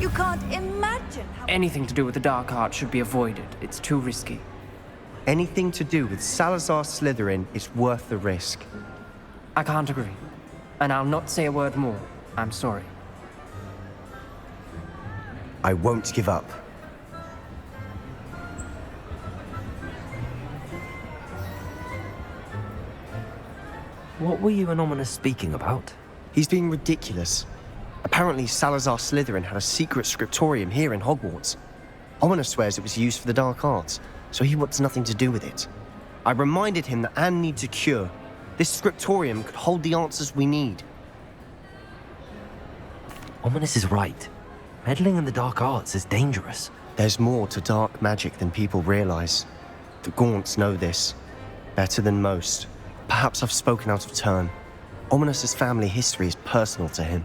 You can't imagine how... Anything to do with the dark art should be avoided. It's too risky. Anything to do with Salazar Slytherin is worth the risk. I can't agree. And I'll not say a word more. I'm sorry. I won't give up. What were you and Ominous speaking about? He's being ridiculous. Apparently Salazar Slytherin had a secret scriptorium here in Hogwarts. Ominous swears it was used for the dark arts, so he wants nothing to do with it. I reminded him that Anne needs a cure. This scriptorium could hold the answers we need. Ominous is right. Meddling in the dark arts is dangerous. There's more to dark magic than people realize. The Gaunts know this. Better than most. Perhaps I've spoken out of turn. Ominous's family history is personal to him.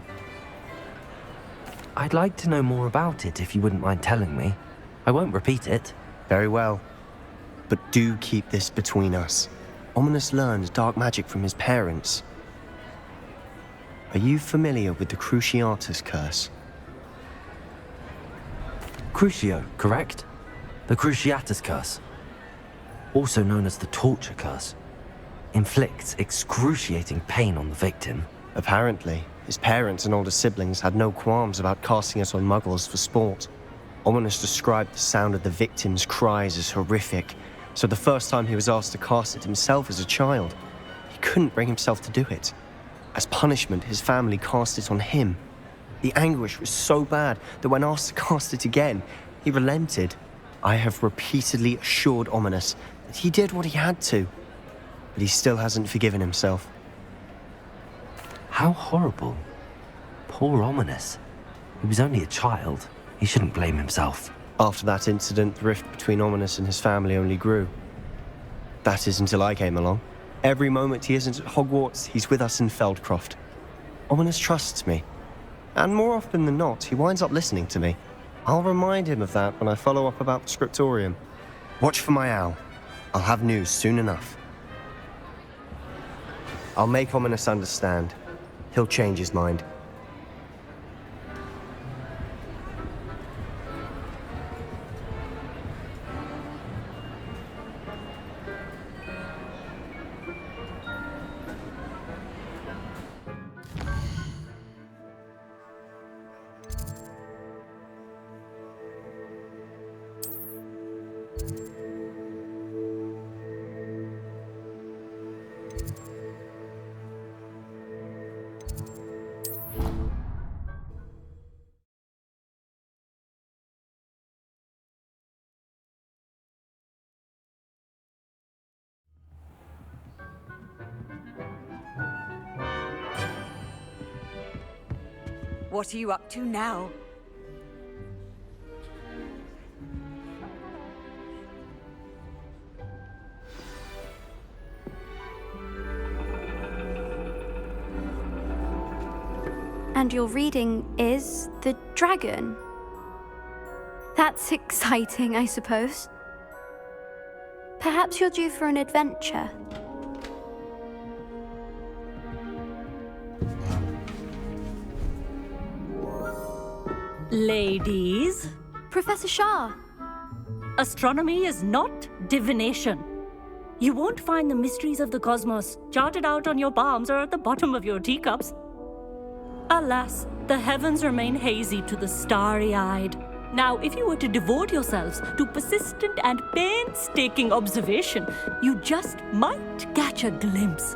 I'd like to know more about it if you wouldn't mind telling me. I won't repeat it. Very well. But do keep this between us. Ominous learned dark magic from his parents. Are you familiar with the Cruciatus curse? Crucio, correct? The Cruciatus curse. Also known as the torture curse. Inflicts excruciating pain on the victim. Apparently, his parents and older siblings had no qualms about casting it on muggles for sport. Ominous described the sound of the victim's cries as horrific, so the first time he was asked to cast it himself as a child, he couldn't bring himself to do it. As punishment, his family cast it on him. The anguish was so bad that when asked to cast it again, he relented. I have repeatedly assured Ominous that he did what he had to, but he still hasn't forgiven himself. How horrible. Poor Ominous. He was only a child. He shouldn't blame himself. After that incident, the rift between Ominous and his family only grew. That is until I came along. Every moment he isn't at Hogwarts, he's with us in Feldcroft. Ominous trusts me. And more often than not, he winds up listening to me. I'll remind him of that when I follow up about the scriptorium. Watch for my owl. I'll have news soon enough. I'll make Ominous understand. He'll change his mind. What are you up to now? And your reading is The Dragon. That's exciting, I suppose. Perhaps you're due for an adventure. Ladies, Professor Shah. astronomy is not divination. You won't find the mysteries of the cosmos charted out on your palms or at the bottom of your teacups. Alas, the heavens remain hazy to the starry-eyed. Now, if you were to devote yourselves to persistent and painstaking observation, you just might catch a glimpse.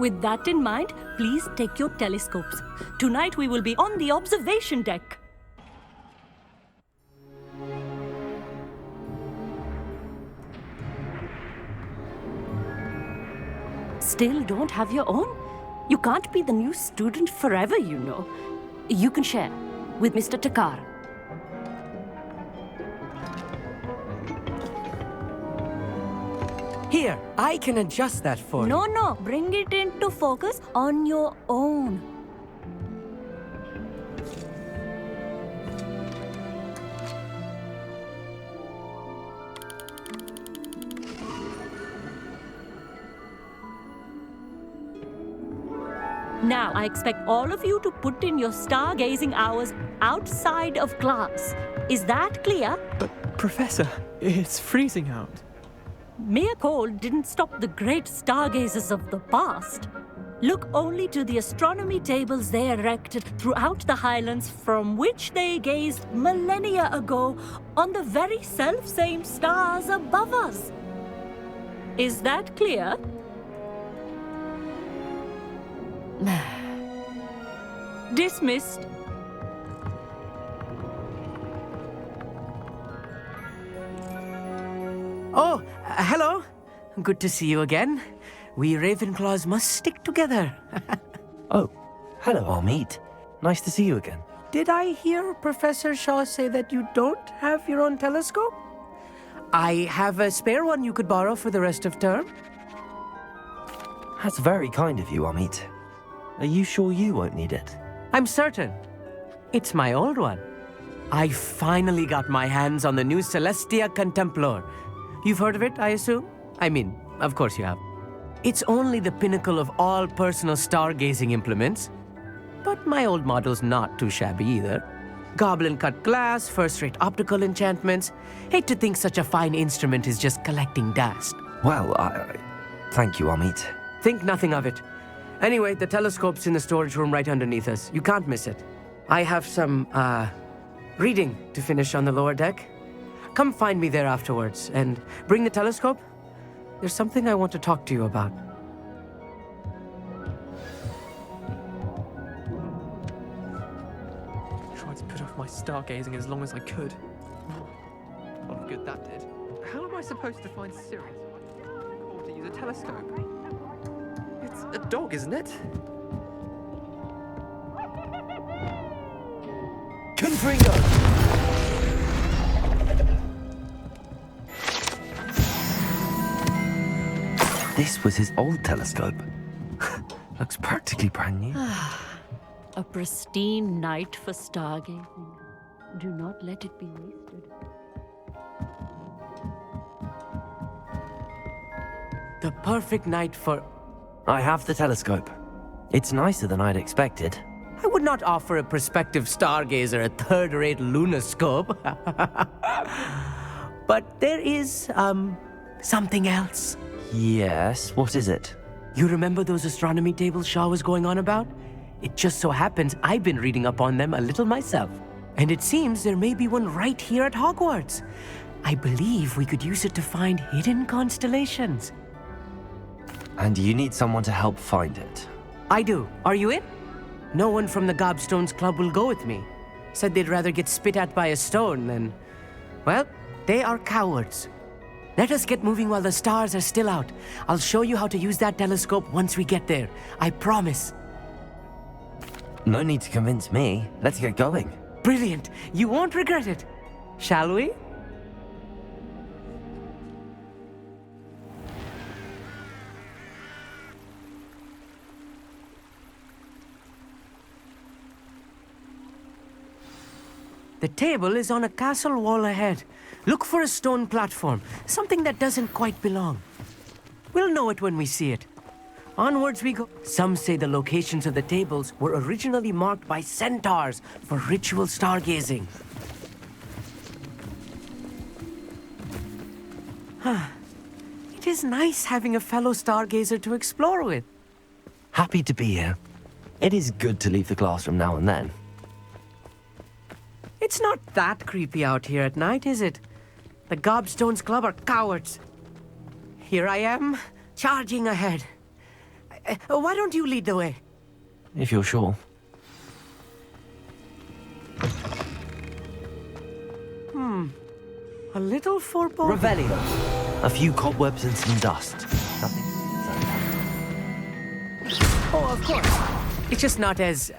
With that in mind, please take your telescopes. Tonight we will be on the observation deck. Still don't have your own? You can't be the new student forever, you know. You can share with Mr. Takar. Here, I can adjust that for you. No, bring it into focus on your own. Now, I expect all of you to put in your stargazing hours outside of class. Is that clear? But, Professor, it's freezing out. Mere cold didn't stop the great stargazers of the past. Look only to the astronomy tables they erected throughout the highlands from which they gazed millennia ago on the very self-same stars above us. Is that clear? Dismissed. Oh, hello. Good to see you again. We Ravenclaws must stick together. Oh, hello, Amit. Nice to see you again. Did I hear Professor Shaw say that you don't have your own telescope? I have a spare one you could borrow for the rest of term. That's very kind of you, Amit. Are you sure you won't need it? I'm certain. It's my old one. I finally got my hands on the new Celestia Contemplor. You've heard of it, I assume? I mean, of course you have. It's only the pinnacle of all personal stargazing implements. But my old model's not too shabby either. Goblin-cut glass, first-rate optical enchantments. Hate to think such a fine instrument is just collecting dust. Well, thank you, Amit. Think nothing of it. Anyway, the telescope's in the storage room right underneath us. You can't miss it. I have some, reading to finish on the lower deck. Come find me there afterwards, and bring the telescope. There's something I want to talk to you about. Tried to put off my stargazing as long as I could. A lot of good that did. How am I supposed to find Sirius? Or to use a telescope? It's a dog, isn't it? Confringo! This was his old telescope. Looks practically brand new. A pristine night for stargazing. Do not let it be wasted. The perfect night for... I have the telescope. It's nicer than I'd expected. I would not offer a prospective stargazer a third-rate lunoscope. But there is, something else. Yes, what is it? You remember those astronomy tables Shaw was going on about? It just so happens I've been reading up on them a little myself. And it seems there may be one right here at Hogwarts. I believe we could use it to find hidden constellations. And you need someone to help find it. I do. Are you in? No one from the Gobstones Club will go with me. Said they'd rather get spit at by a stone than... Well, they are cowards. Let us get moving while the stars are still out. I'll show you how to use that telescope once we get there. I promise. No need to convince me. Let's get going. Brilliant. You won't regret it. Shall we? The table is on a castle wall ahead. Look for a stone platform, something that doesn't quite belong. We'll know it when we see it. Onwards we go. Some say the locations of the tables were originally marked by centaurs for ritual stargazing. It is nice having a fellow stargazer to explore with. Happy to be here. It is good to leave the classroom now and then. It's not that creepy out here at night, is it? The Gobstones Club are cowards. Here I am, charging ahead. Why don't you lead the way? If you're sure. A little foreboding. Revelio. A few cobwebs and some dust. Nothing. Oh, of course. It's just not as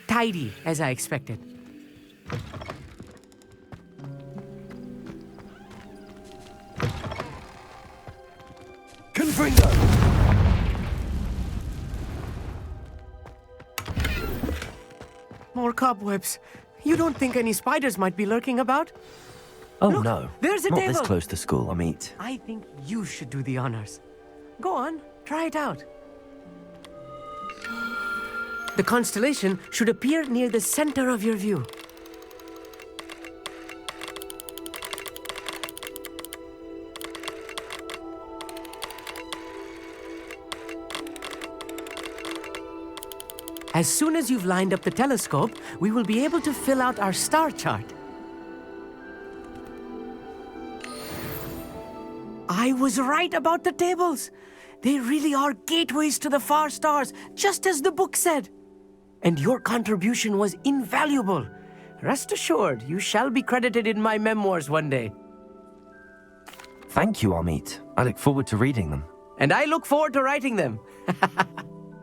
tidy as I expected. Confringo! More cobwebs. You don't think any spiders might be lurking about? Oh Look, no. there's a Not table. this close to school, Amit. I think you should do the honors. Go on, try it out. The constellation should appear near the center of your view. As soon as you've lined up the telescope, we will be able to fill out our star chart. I was right about the tables. They really are gateways to the far stars, just as the book said. And your contribution was invaluable. Rest assured, you shall be credited in my memoirs one day. Thank you, Amit. I look forward to reading them. And I look forward to writing them.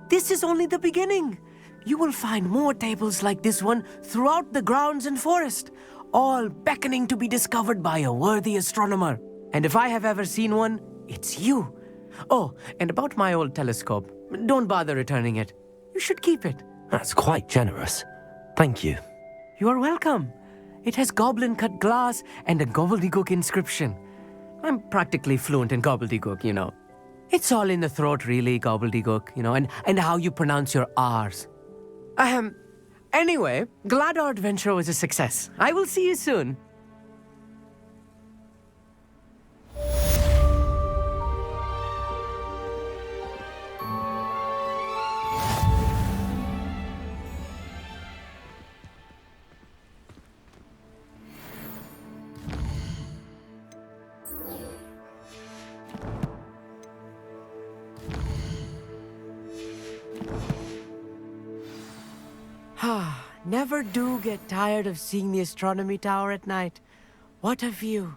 This is only the beginning. You will find more tables like this one throughout the grounds and forest, all beckoning to be discovered by a worthy astronomer. And if I have ever seen one, it's you. Oh, and about my old telescope, don't bother returning it. You should keep it. That's quite generous. Thank you. You are welcome. It has goblin-cut glass and a gobbledygook inscription. I'm practically fluent in gobbledygook, you know. It's all in the throat, really, gobbledygook, you know, and how you pronounce your R's. Anyway, glad our adventure was a success. I will see you soon. Never do get tired of seeing the astronomy tower at night. What a view.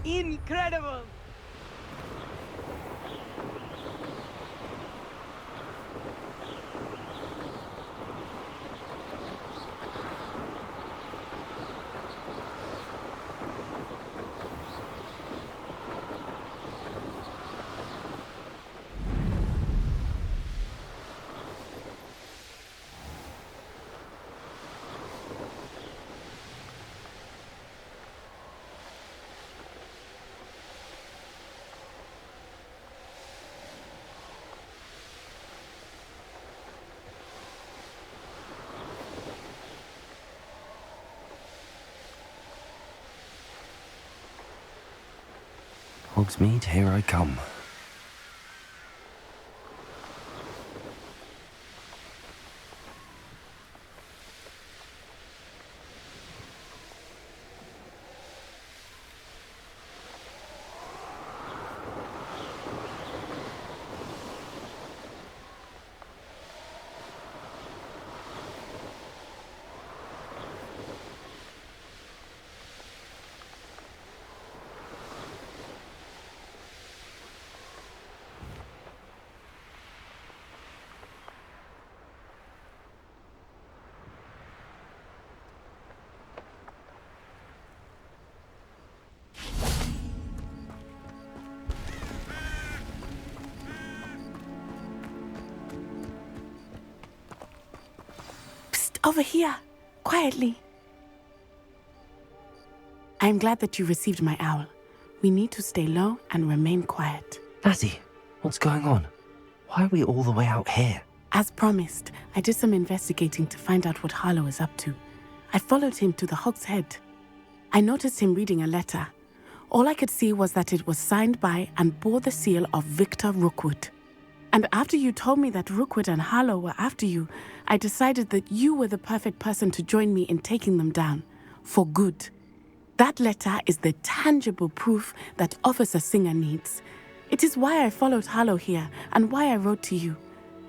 Incredible! Hogsmeade, here I come. Over here, quietly. I'm glad that you received my owl. We need to stay low and remain quiet. Natty, what's going on? Why are we all the way out here? As promised, I did some investigating to find out what Harlow is up to. I followed him to the Hog's Head. I noticed him reading a letter. All I could see was that it was signed by and bore the seal of Victor Rookwood. And after you told me that Rookwood and Harlow were after you, I decided that you were the perfect person to join me in taking them down. For good. That letter is the tangible proof that Officer Singer needs. It is why I followed Harlow here and why I wrote to you.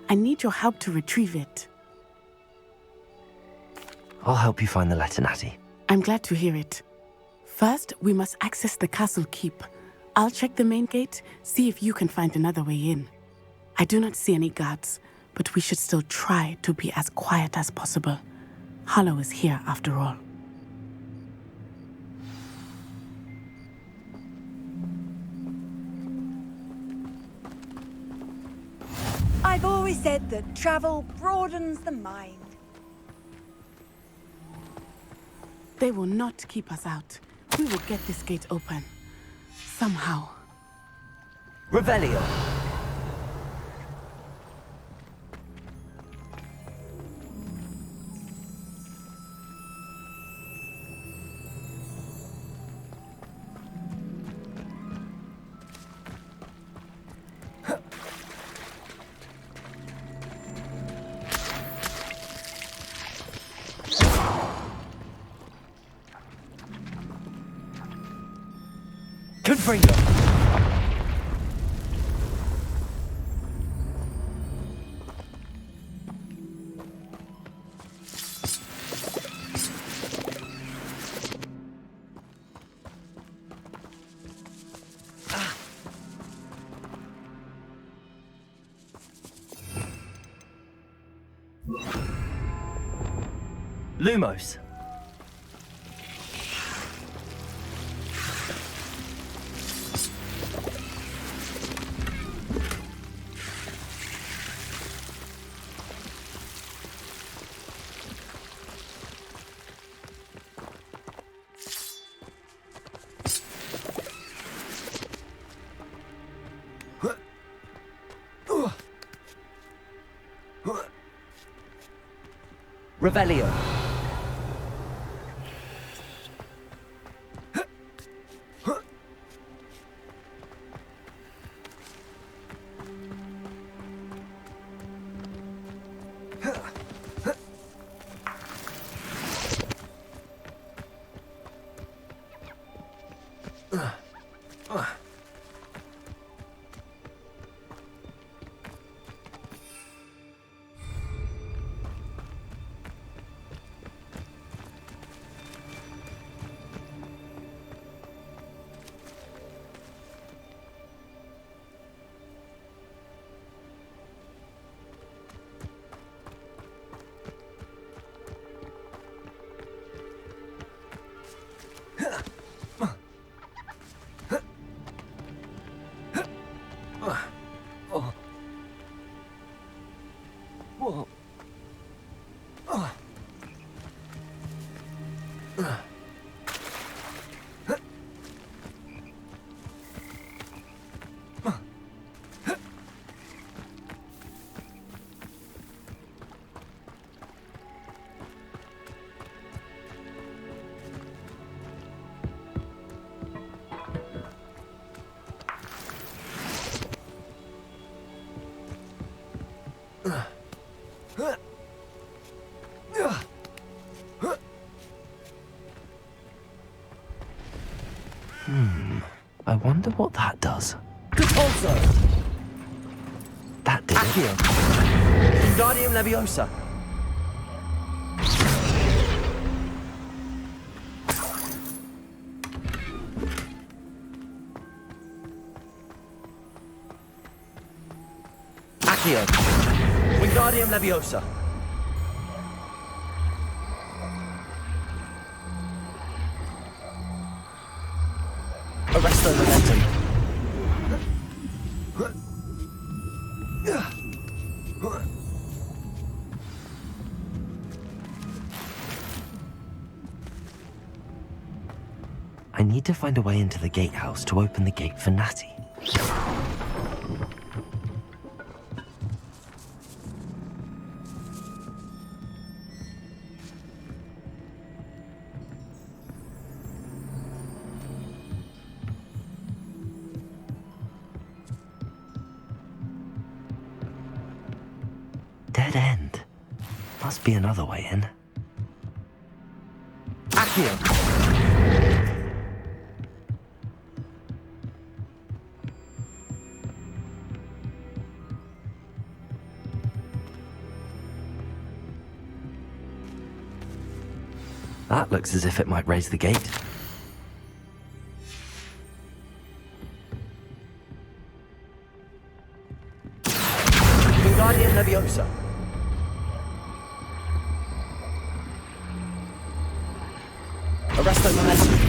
I need your help to retrieve it. I'll help you find the letter, Natty. I'm glad to hear it. First, we must access the castle keep. I'll check the main gate, see if you can find another way in. I do not see any guards, but we should still try to be as quiet as possible. Harlow is here after all. I've always said that travel broadens the mind. They will not keep us out. We will get this gate open. Somehow. Revelio! freedom. Lumos. Revelio. I wonder what that does. Repulso. That did Accio. it. Wingardium Leviosa. Accio. Wingardium Leviosa. Arresto Momentum. I need to find a way into the gatehouse to open the gate for Natty. Dead end. Must be another way in. Accio. That looks as if it might raise the gate. Wingardium Leviosa. Arresto Momentum.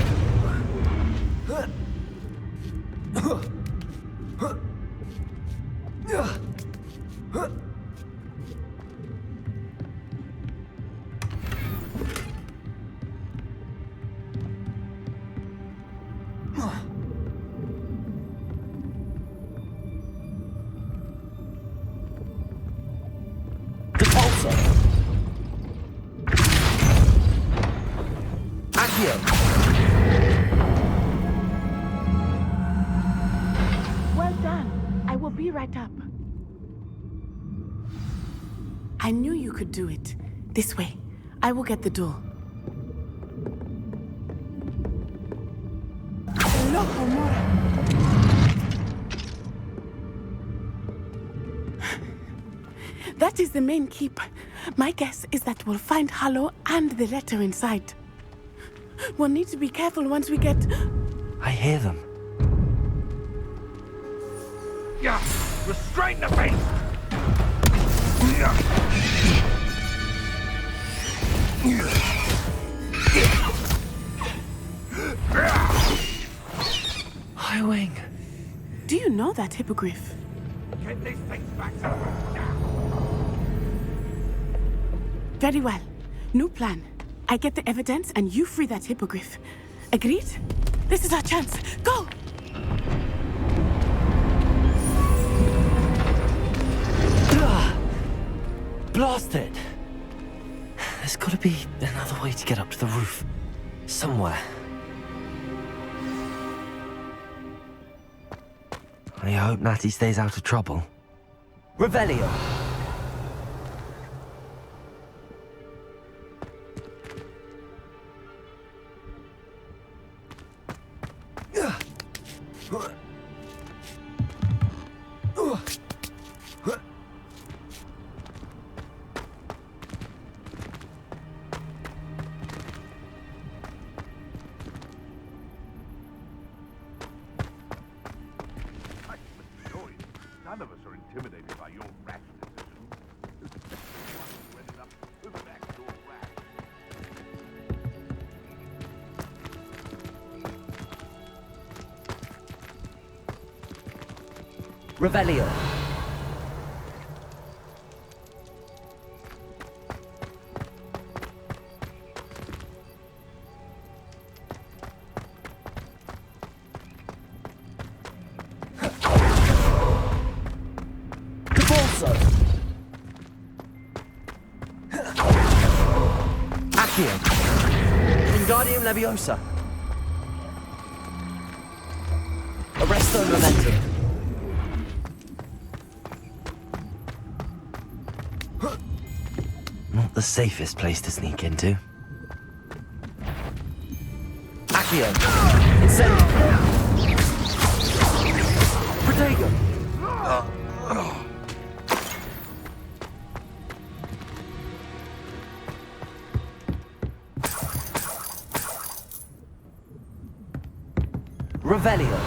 Repulso. Accio. Well done. I will be right up. I knew you could do it. This way. I will get the door. Loco Mora. That is the main keep. My guess is that we'll find Harlow and the letter inside. We'll need to be careful once we get... I hear them. Yeah! Restrain the beast! Highwing. Do you know that hippogriff? Get these things back to the room now! Very well. New plan. I get the evidence and you free that hippogriff. Agreed? This is our chance. Go! Blast it! There's gotta be another way to get up to the roof. Somewhere. I hope Natty stays out of trouble. Revelio! None of us are intimidated by your rash decision. Especially the one who ended up with the backdoor rash. Revelio. Accio. Wingardium Leviosa. Arresto Momentum. Not the safest place to sneak into. Accio. Incendio. Protego. Revelio.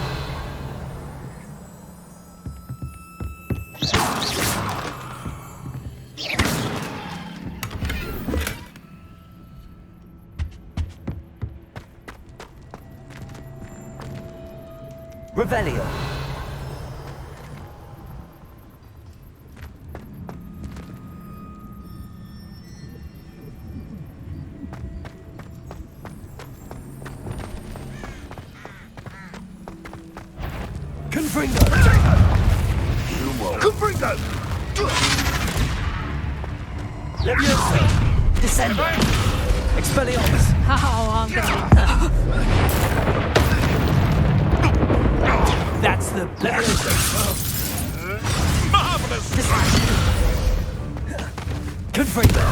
Revelio. Confringo! Confringo! Leviosa! Descendo! Expelliarmus! That's the Leviosa! Marvelous! Confringo!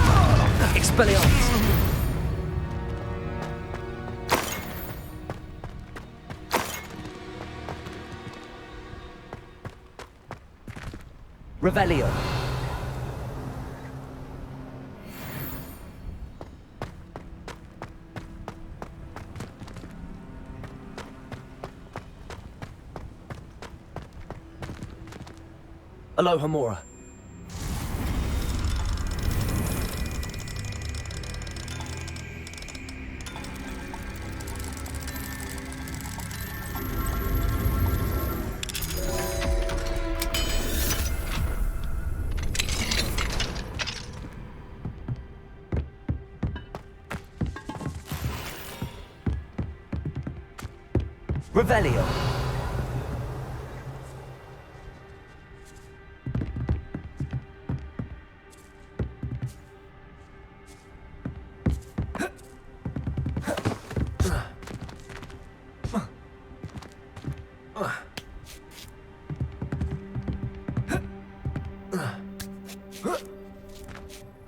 Expelliarmus! Revelio. Aloha Mora. Revelio.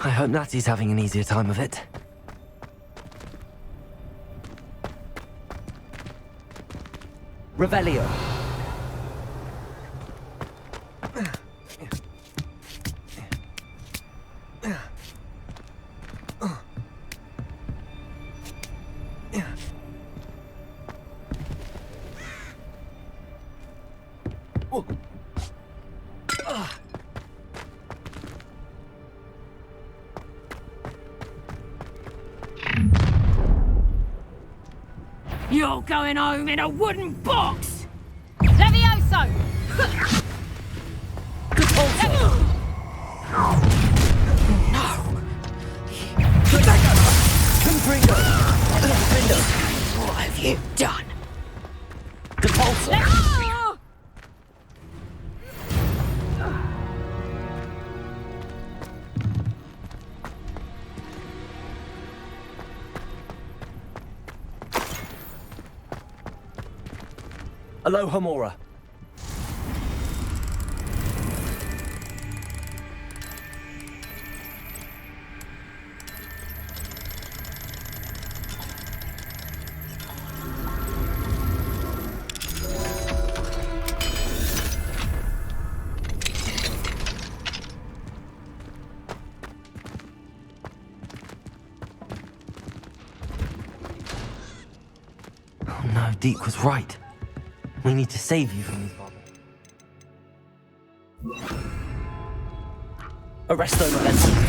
I hope Natty's having an easier time of it. Revelio. You're going home in a wooden box! Levioso! What have you done? Aloha Mora. Oh no, Deke was right. We need to save you from these barbers. Arresto Momentum.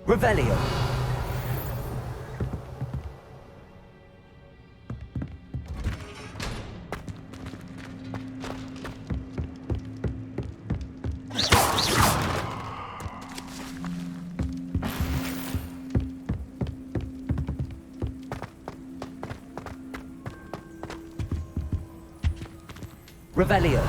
Revelio. Revelio.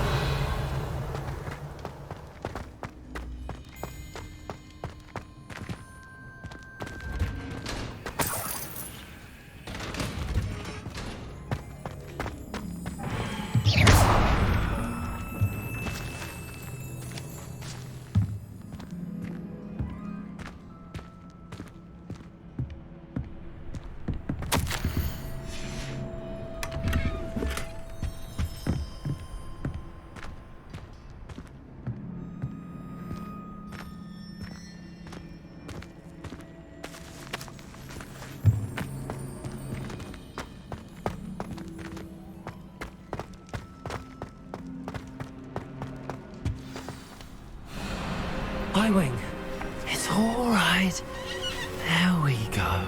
I-Wing. It's all right. There we go.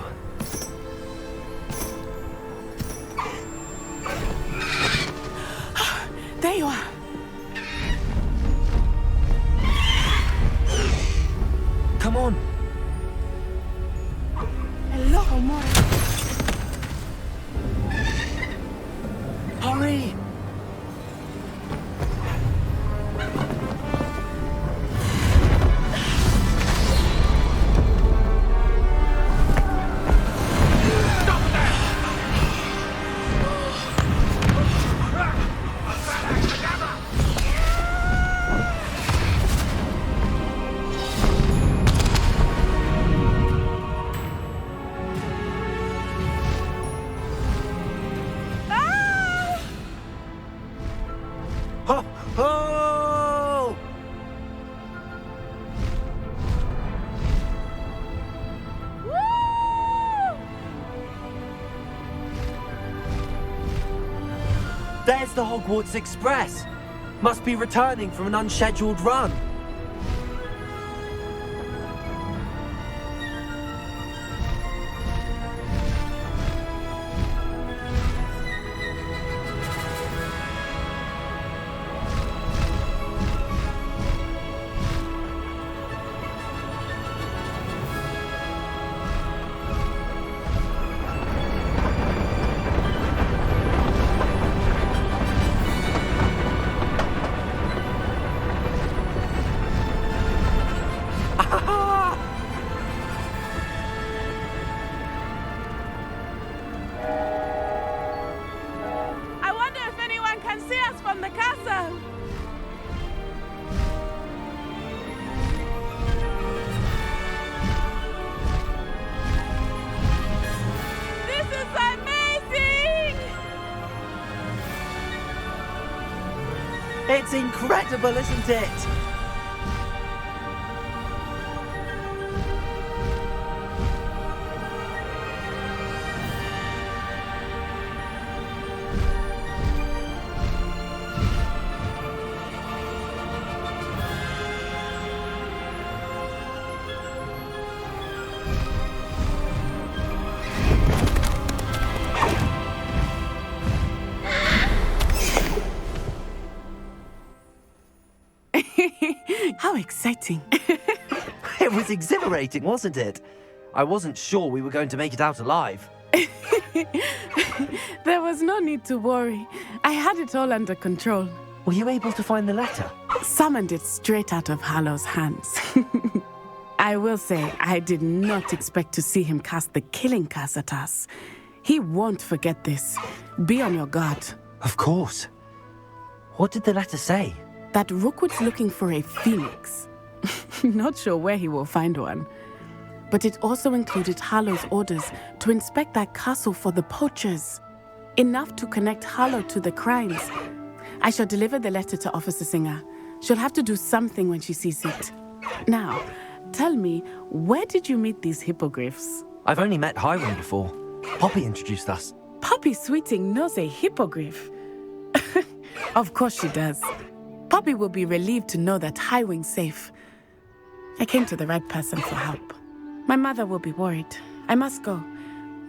There you are. Come on. Hello, Mora. Hurry. Oh! There's the Hogwarts Express. Must be returning from an unscheduled run. It's incredible, isn't it? How exciting. It was exhilarating, wasn't it? I wasn't sure we were going to make it out alive. There was no need to worry. I had it all under control. Were you able to find the letter? Summoned it straight out of Harlow's hands. I will say, I did not expect to see him cast the killing curse at us. He won't forget this. Be on your guard. Of course. What did the letter say? That Rookwood's looking for a phoenix. Not sure where he will find one. But it also included Harlow's orders to inspect that castle for the poachers. Enough to connect Harlow to the crimes. I shall deliver the letter to Officer Singer. She'll have to do something when she sees it. Now, tell me, where did you meet these hippogriffs? I've only met Highwing before. Poppy introduced us. Poppy Sweeting knows a hippogriff. Of course she does. Poppy will be relieved to know that Highwing's safe. I came to the right person for help. My mother will be worried. I must go.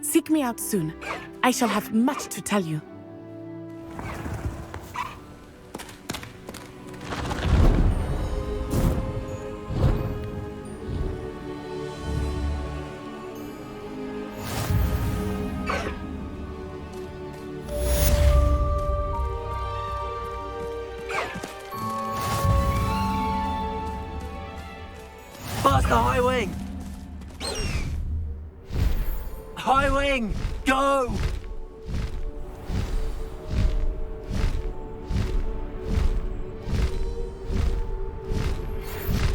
Seek me out soon. I shall have much to tell you. Faster, Highwing! Highwing, go!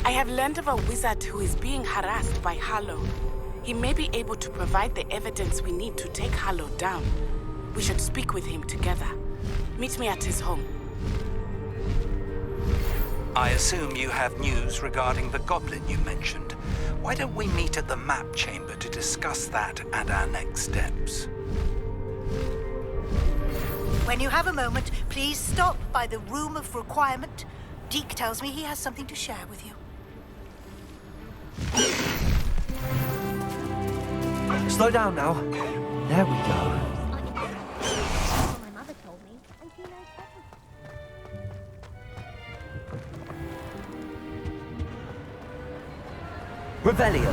I have learned of a wizard who is being harassed by Harlow. He may be able to provide the evidence we need to take Harlow down. We should speak with him together. Meet me at his home. I assume you have news regarding the goblin you mentioned. Why don't we meet at the map chamber to discuss that and our next steps? When you have a moment, please stop by the Room of Requirement. Deke tells me he has something to share with you. Slow down now. There we go. Revelio.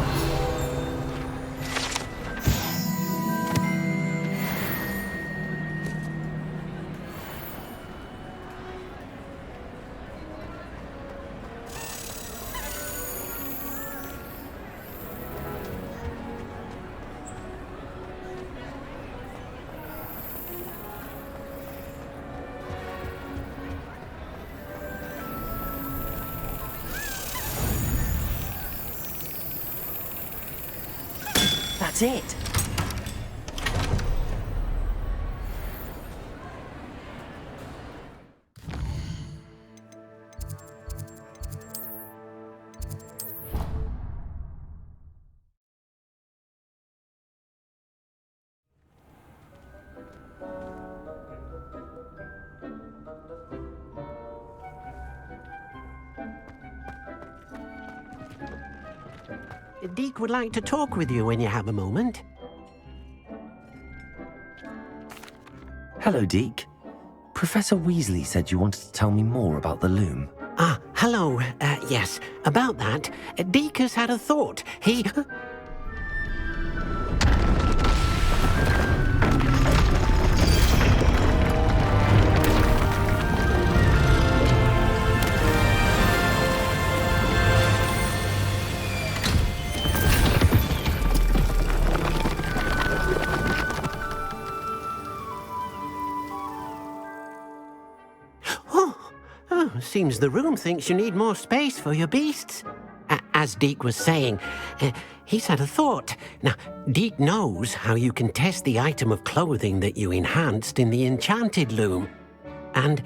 That's it. Deke would like to talk with you when you have a moment. Hello, Deke. Professor Weasley said you wanted to tell me more about the loom. Ah, hello. Yes, about that. Deke has had a thought. He... Seems the room thinks you need more space for your beasts. As Deke was saying, he's had a thought. Now, Deke knows how you can test the item of clothing that you enhanced in the enchanted loom. And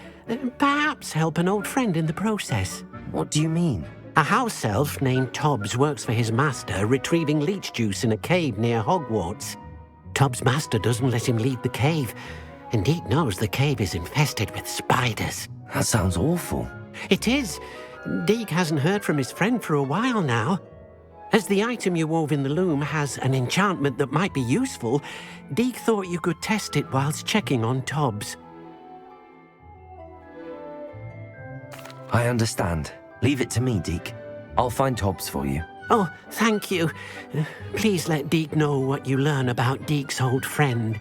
Perhaps help an old friend in the process. What do you mean? A house elf named Tobbs works for his master, retrieving leech juice in a cave near Hogwarts. Tobbs' master doesn't let him leave the cave, and Deke knows the cave is infested with spiders. That sounds awful. It is. Deke hasn't heard from his friend for a while now. As the item you wove in the loom has an enchantment that might be useful, Deke thought you could test it whilst checking on Tobbs. I understand. Leave it to me, Deke. I'll find Tobbs for you. Oh, thank you. Please let Deke know what you learn about Deke's old friend.